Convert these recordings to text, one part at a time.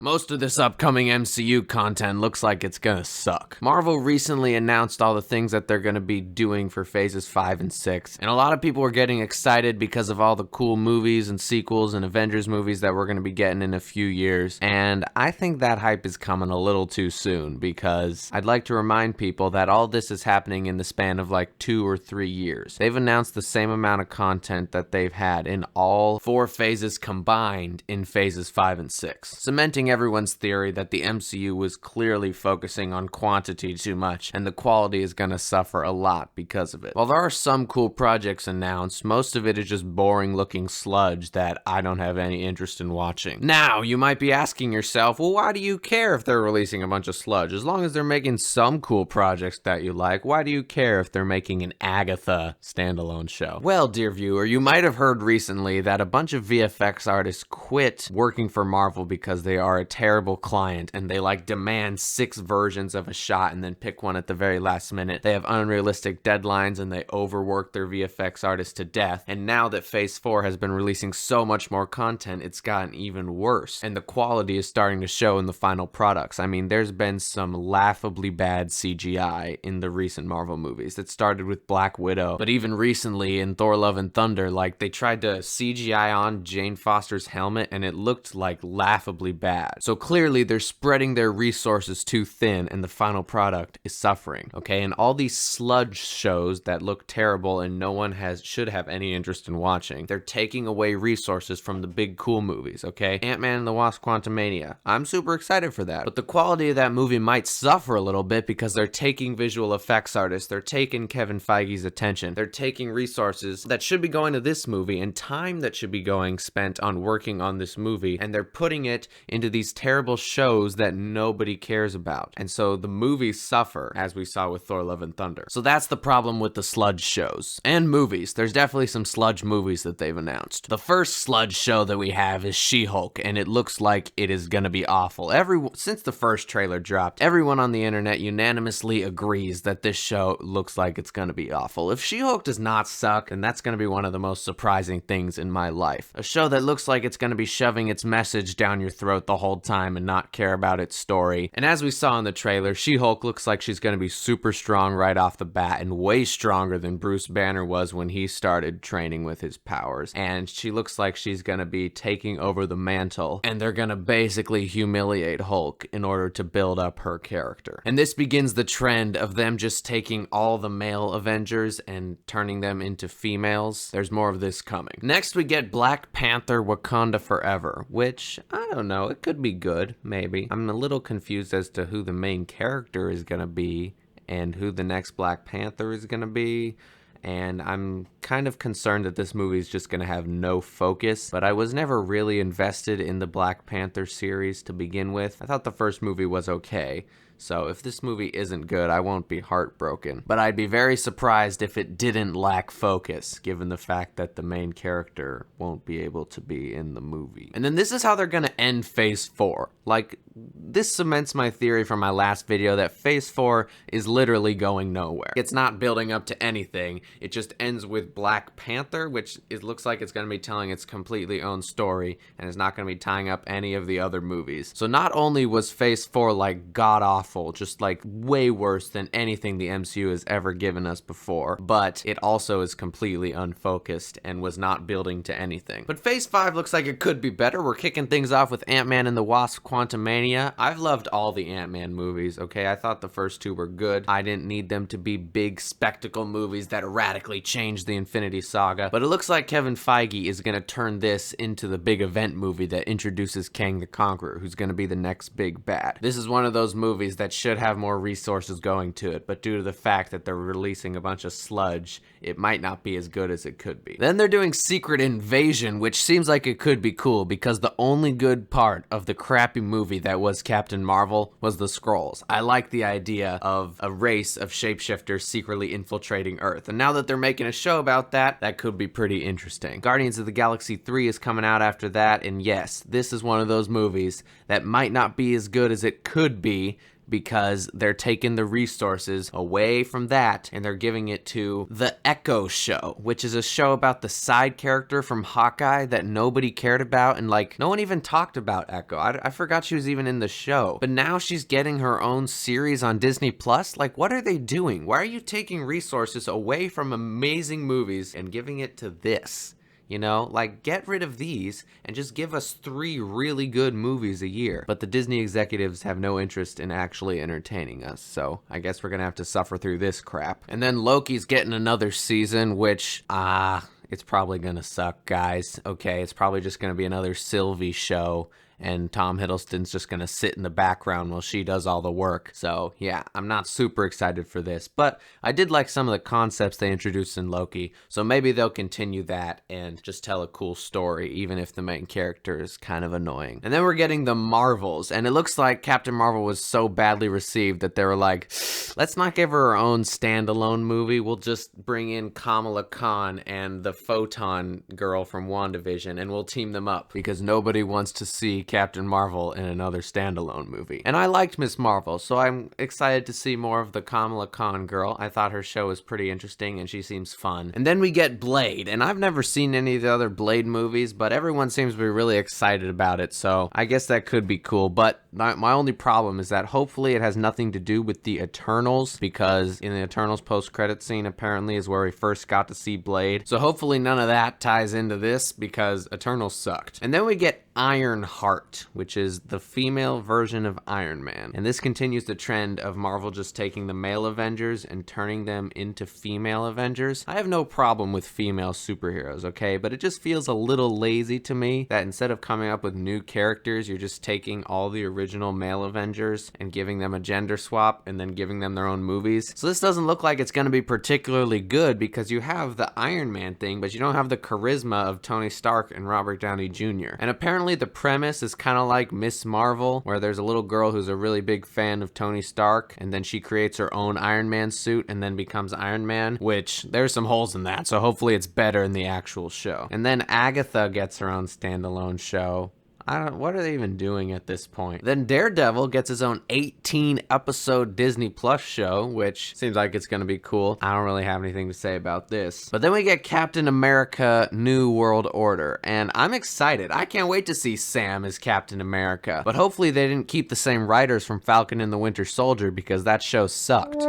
Most of this upcoming MCU content looks like it's gonna suck. Marvel recently announced all the things that they're gonna be doing for phases 5 and 6, and a lot of people are getting excited because of all the cool movies and sequels and Avengers movies that we're gonna be getting in a few years, and I think that hype is coming a little too soon because I'd like to remind people that all this is happening in the span of like 2 or 3 years. They've announced the same amount of content that they've had in all 4 phases combined in phases 5 and 6, cementing everyone's theory that the MCU was clearly focusing on quantity too much, and the quality is gonna suffer a lot because of it. While there are some cool projects announced, most of it is just boring looking sludge that I don't have any interest in watching. Now, you might be asking yourself, well, why do you care if they're releasing a bunch of sludge? As long as they're making some cool projects that you like, why do you care if they're making an Agatha standalone show? Well, dear viewer, you might have heard recently that a bunch of VFX artists quit working for Marvel because they are a terrible client and they like demand 6 versions of a shot and then pick one at the very last minute. They have unrealistic deadlines and they overwork their VFX artists to death. And now that Phase 4 has been releasing so much more content, it's gotten even worse. And the quality is starting to show in the final products. I mean, there's been some laughably bad CGI in the recent Marvel movies. It started with Black Widow, but even recently in Thor: Love and Thunder, like they tried to CGI on Jane Foster's helmet and it looked like laughably bad. So clearly they're spreading their resources too thin and the final product is suffering, okay? And all these sludge shows that look terrible and no one should have any interest in watching, they're taking away resources from the big cool movies, okay? Ant-Man and the Wasp: Quantumania. I'm super excited for that, but the quality of that movie might suffer a little bit because they're taking visual effects artists, they're taking Kevin Feige's attention, they're taking resources that should be going to this movie and time that should be going spent on working on this movie, and they're putting it into these terrible shows that nobody cares about. And so the movies suffer, as we saw with Thor: Love and Thunder. So that's the problem with the sludge shows. And movies. There's definitely some sludge movies that they've announced. The first sludge show that we have is She-Hulk, and it looks like it is gonna be awful. Since the first trailer dropped, everyone on the internet unanimously agrees that this show looks like it's gonna be awful. If She-Hulk does not suck, then that's gonna be one of the most surprising things in my life. A show that looks like it's gonna be shoving its message down your throat the whole time and not care about its story. And as we saw in the trailer, She-Hulk looks like she's gonna be super strong right off the bat and way stronger than Bruce Banner was when he started training with his powers. And she looks like she's gonna be taking over the mantle and they're gonna basically humiliate Hulk in order to build up her character. And this begins the trend of them just taking all the male Avengers and turning them into females. There's more of this coming. Next we get Black Panther: Wakanda Forever, which, I don't know, it could be good, maybe. I'm a little confused as to who the main character is gonna be and who the next Black Panther is gonna be. And I'm kind of concerned that this movie is just gonna have no focus, but I was never really invested in the Black Panther series to begin with. I thought the first movie was okay, so if this movie isn't good, I won't be heartbroken. But I'd be very surprised if it didn't lack focus, given the fact that the main character won't be able to be in the movie. And then this is how they're gonna end Phase 4. Like, this cements my theory from my last video that Phase 4 is literally going nowhere. It's not building up to anything. It just ends with Black Panther, which it looks like it's going to be telling its completely own story, and is not going to be tying up any of the other movies. So not only was Phase 4 like god-awful, just like way worse than anything the MCU has ever given us before, but it also is completely unfocused and was not building to anything. But Phase 5 looks like it could be better. We're kicking things off with Ant-Man and the Wasp: Quantumania. I've loved all the Ant-Man movies, okay? I thought the first 2 were good. I didn't need them to be big spectacle movies that radically changed the Infinity Saga, but it looks like Kevin Feige is gonna turn this into the big event movie that introduces Kang the Conqueror, who's gonna be the next big bad. This is one of those movies that should have more resources going to it, but due to the fact that they're releasing a bunch of sludge, it might not be as good as it could be. Then they're doing Secret Invasion, which seems like it could be cool because the only good part of the crappy movie that was Captain Marvel was the Skrulls. I like the idea of a race of shapeshifters secretly infiltrating Earth, and now that they're making a show about that, that could be pretty interesting. Guardians of the Galaxy 3 is coming out after that, and yes, this is one of those movies that might not be as good as it could be, because they're taking the resources away from that and they're giving it to The Echo Show, which is a show about the side character from Hawkeye that nobody cared about, and like no one even talked about Echo. I forgot she was even in the show, but now she's getting her own series on Disney Plus. Like, what are they doing? Why are you taking resources away from amazing movies and giving it to this? You know, like, get rid of these and just give us 3 really good movies a year. But the Disney executives have no interest in actually entertaining us, so I guess we're gonna have to suffer through this crap. And then Loki's getting another season, which, it's probably gonna suck, guys. Okay, it's probably just gonna be another Sylvie show, and Tom Hiddleston's just gonna sit in the background while she does all the work. So yeah, I'm not super excited for this, but I did like some of the concepts they introduced in Loki, so maybe they'll continue that and just tell a cool story, even if the main character is kind of annoying. And then we're getting the Marvels, and it looks like Captain Marvel was so badly received that they were like, let's not give her own standalone movie, we'll just bring in Kamala Khan and the Photon girl from WandaVision, and we'll team them up, because nobody wants to see Captain Marvel in another standalone movie. And I liked Miss Marvel, so I'm excited to see more of the Kamala Khan girl. I thought her show was pretty interesting and she seems fun. And then we get Blade, and I've never seen any of the other Blade movies, but everyone seems to be really excited about it, so I guess that could be cool. But my only problem is that hopefully it has nothing to do with the Eternals, because in the Eternals post-credit scene apparently is where we first got to see Blade. So hopefully none of that ties into this, because Eternals sucked. And then we get Ironheart, which is the female version of Iron Man. And this continues the trend of Marvel just taking the male Avengers and turning them into female Avengers. I have no problem with female superheroes, okay? But it just feels a little lazy to me that instead of coming up with new characters, you're just taking all the original male Avengers and giving them a gender swap and then giving them their own movies. So this doesn't look like it's going to be particularly good, because you have the Iron Man thing, but you don't have the charisma of Tony Stark and Robert Downey Jr. And apparently the premise is kind of like Miss Marvel, where there's a little girl who's a really big fan of Tony Stark, and then she creates her own Iron Man suit and then becomes Iron Man, which there's some holes in that, so hopefully it's better in the actual show. And then Agatha gets her own standalone show. What are they even doing at this point? Then Daredevil gets his own 18-episode Disney Plus show, which seems like it's gonna be cool. I don't really have anything to say about this. But then we get Captain America New World Order, and I'm excited. I can't wait to see Sam as Captain America. But hopefully they didn't keep the same writers from Falcon and the Winter Soldier, because that show sucked.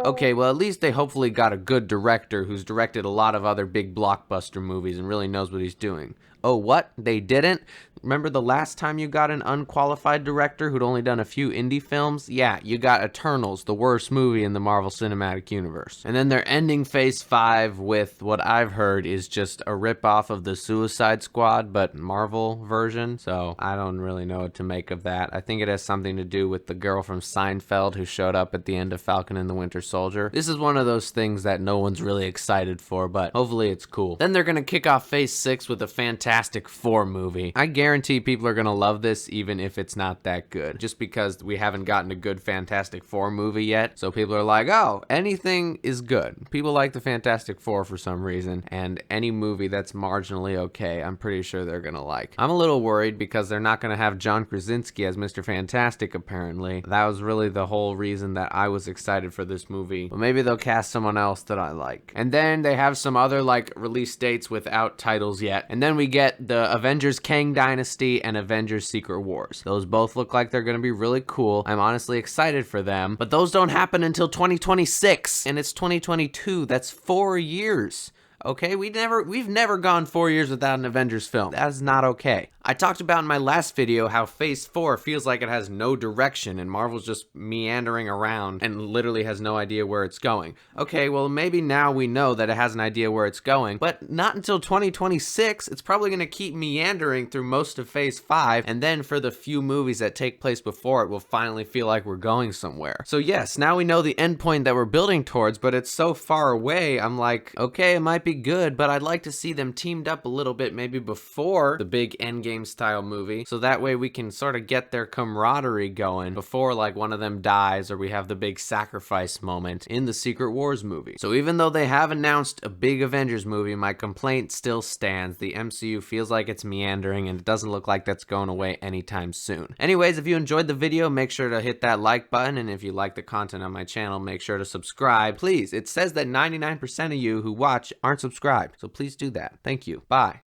Okay, well, at least they hopefully got a good director who's directed a lot of other big blockbuster movies and really knows what he's doing. Oh, what? They didn't? Remember the last time you got an unqualified director who'd only done a few indie films? Yeah, you got Eternals, the worst movie in the Marvel Cinematic Universe. And then they're ending Phase 5 with what I've heard is just a ripoff of the Suicide Squad, but Marvel version. So I don't really know what to make of that. I think it has something to do with the girl from Seinfeld who showed up at the end of Falcon and the Winter Soldier. This is one of those things that no one's really excited for, but hopefully it's cool. Then they're gonna kick off Phase 6 with a Fantastic Four movie. I guarantee people are gonna love this even if it's not that good, just because we haven't gotten a good Fantastic Four movie yet, so people are like, oh, anything is good. People like the Fantastic Four for some reason, and any movie that's marginally okay, I'm pretty sure they're gonna like. I'm a little worried because they're not gonna have John Krasinski as Mr. Fantastic, apparently. That was really the whole reason that I was excited for this movie, but maybe they'll cast someone else that I like. And then they have some other like release dates without titles yet, and then we get the Avengers Kang Dynasty and Avengers Secret Wars. Those both look like they're gonna be really cool. I'm honestly excited for them, but those don't happen until 2026, and it's 2022. That's 4 years. Okay, we've never gone 4 years without an Avengers film. That is not okay. I talked about in my last video how Phase 4 feels like it has no direction and Marvel's just meandering around and literally has no idea where it's going. Okay, well maybe now we know that it has an idea where it's going, but not until 2026. It's probably going to keep meandering through most of Phase 5, and then for the few movies that take place before it, we'll finally feel like we're going somewhere. So yes, now we know the endpoint that we're building towards, but it's so far away, I'm like, okay, it might be good, but I'd like to see them teamed up a little bit, maybe before the big Endgame style movie, so that way we can sort of get their camaraderie going before like one of them dies or we have the big sacrifice moment in the Secret Wars movie. So even though they have announced a big Avengers movie, my complaint still stands. The MCU feels like it's meandering and it doesn't look like that's going away anytime soon. Anyways, if you enjoyed the video, make sure to hit that like button, and if you like the content on my channel, make sure to subscribe. Please, it says that 99% of you who watch aren't subscribed, so please do that. Thank you. Bye.